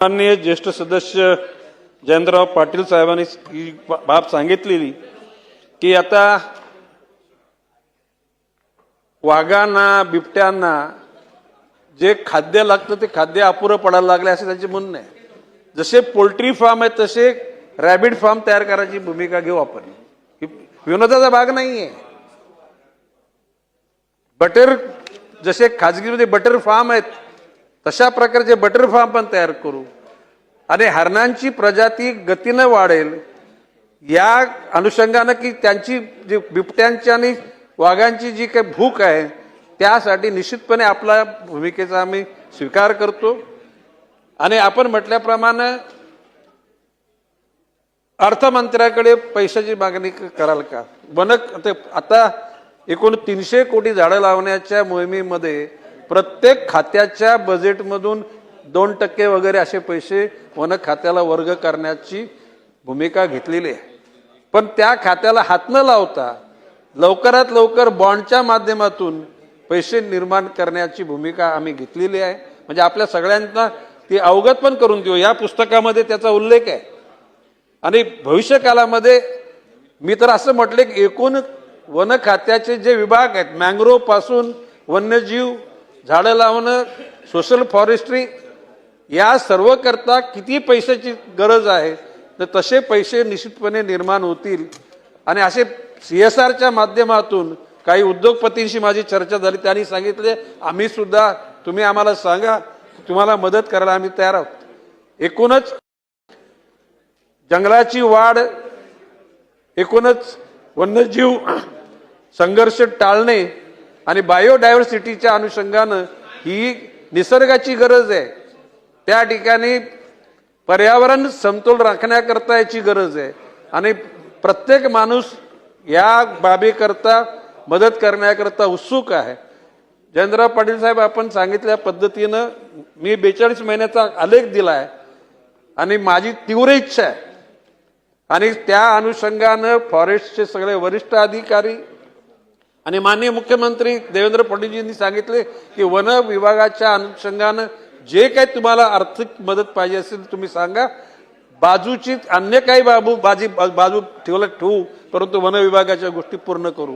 माननीय ज्येष्ठ सदस्य जयंतराव पाटील साहेबांनी ही बाब सांगितलेली की आता वाघांना बिबट्यांना जे खाद्य लागतं ते खाद्य अपुरं पडायला लागले असे त्यांचे म्हणणं आहे। जसे पोल्ट्री फार्म आहे तसे रॅबिट फार्म तयार करायची भूमिका घेऊ आपण। विनोदाचा भाग नाहीये। बटर जसे खाजगीमध्ये बटर फार्म आहेत तशा प्रकारचे बटर फार्म पण तयार करू आणि हरणांची प्रजाती गतीने वाढेल या अनुषंगाने की त्यांची जी बिबट्यांची आणि वाघांची जी काही भूक आहे त्यासाठी निश्चितपणे आपल्या भूमिकेचा आम्ही स्वीकार करतो। आणि आपण म्हटल्याप्रमाणे अर्थमंत्र्याकडे पैशाची मागणी कराल का? आता एकूण 300 कोटी झाडं लावण्याच्या मोहिमेमध्ये प्रत्येक खात्याच्या बजेटमधून 2% वगैरे असे पैसे वन खात्याला वर्ग करण्याची भूमिका घेतलेली आहे। पण त्या खात्याला हात न लावता लवकरात लवकर बॉन्डच्या माध्यमातून पैसे निर्माण करण्याची भूमिका आम्ही घेतलेली आहे। म्हणजे आपल्या सगळ्यांना ती अवगत पण करून देऊ। या पुस्तकामध्ये त्याचा उल्लेख आहे। आणि भविष्य काळामध्ये मी तर असं म्हटले की एकूण वन खात्याचे जे विभाग आहेत मँग्रोव्ह पासून वन्यजीव झाडं लावणं सोशल फॉरेस्ट्री या सर्व करता किती पैशाची गरज आहे तर तसे पैसे निश्चितपणे निर्माण होतील। आणि असे CSRच्या माध्यमातून काही उद्योगपतींशी माझी चर्चा झाली। त्यांनी सांगितले आम्ही सुद्धा तुम्ही आम्हाला सांगा तुम्हाला मदत करायला आम्ही तयार आहोत। एकूणच जंगलाची वाढ एकूणच वन्यजीव संघर्ष टाळणे आणि बायोडायव्हर्सिटीच्या अनुषंगाने ही निसर्गाची गरज आहे। त्या ठिकाणी पर्यावरण समतोल राखण्याकरता याची गरज आहे आणि प्रत्येक माणूस या बाबीकरता मदत करण्याकरता उत्सुक आहे। जयंतराव पाटील साहेब आपण सांगितल्या पद्धतीने मी 42 महिन्याचा आलेख दिला आहे आणि माझी तीव्र इच्छा आहे आणि त्या अनुषंगाने फॉरेस्टचे सगळे वरिष्ठ अधिकारी आणि माननीय मुख्यमंत्री देवेंद्र फडणवीसांनी सांगितले की वन विभागाच्या अनुषंगाने जे काही तुम्हाला आर्थिक मदत पाहिजे असेल तुम्ही सांगा। बाजूची अन्य काही बाजू ठेवू परंतु वन विभागाच्या गोष्टी पूर्ण करू।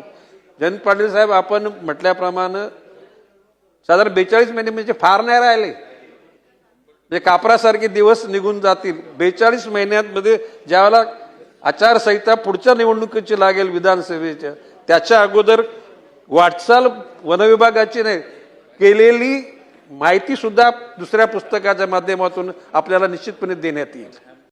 जयंत पाटील साहेब आपण म्हटल्याप्रमाणे साधारण 42 महिने म्हणजे फार नाही राहिले। म्हणजे कापरासारखे दिवस निघून जातील। 42 महिन्यांमध्ये ज्यावेळेला आचारसंहिता पुढच्या निवडणुकीची लागेल विधानसभेच्या त्याच्या अगोदर वाटचाल वन विभागाची नाही केलेली माहिती सुद्धा दुसऱ्या पुस्तकाच्या माध्यमातून आपल्याला निश्चितपणे देण्यात येईल।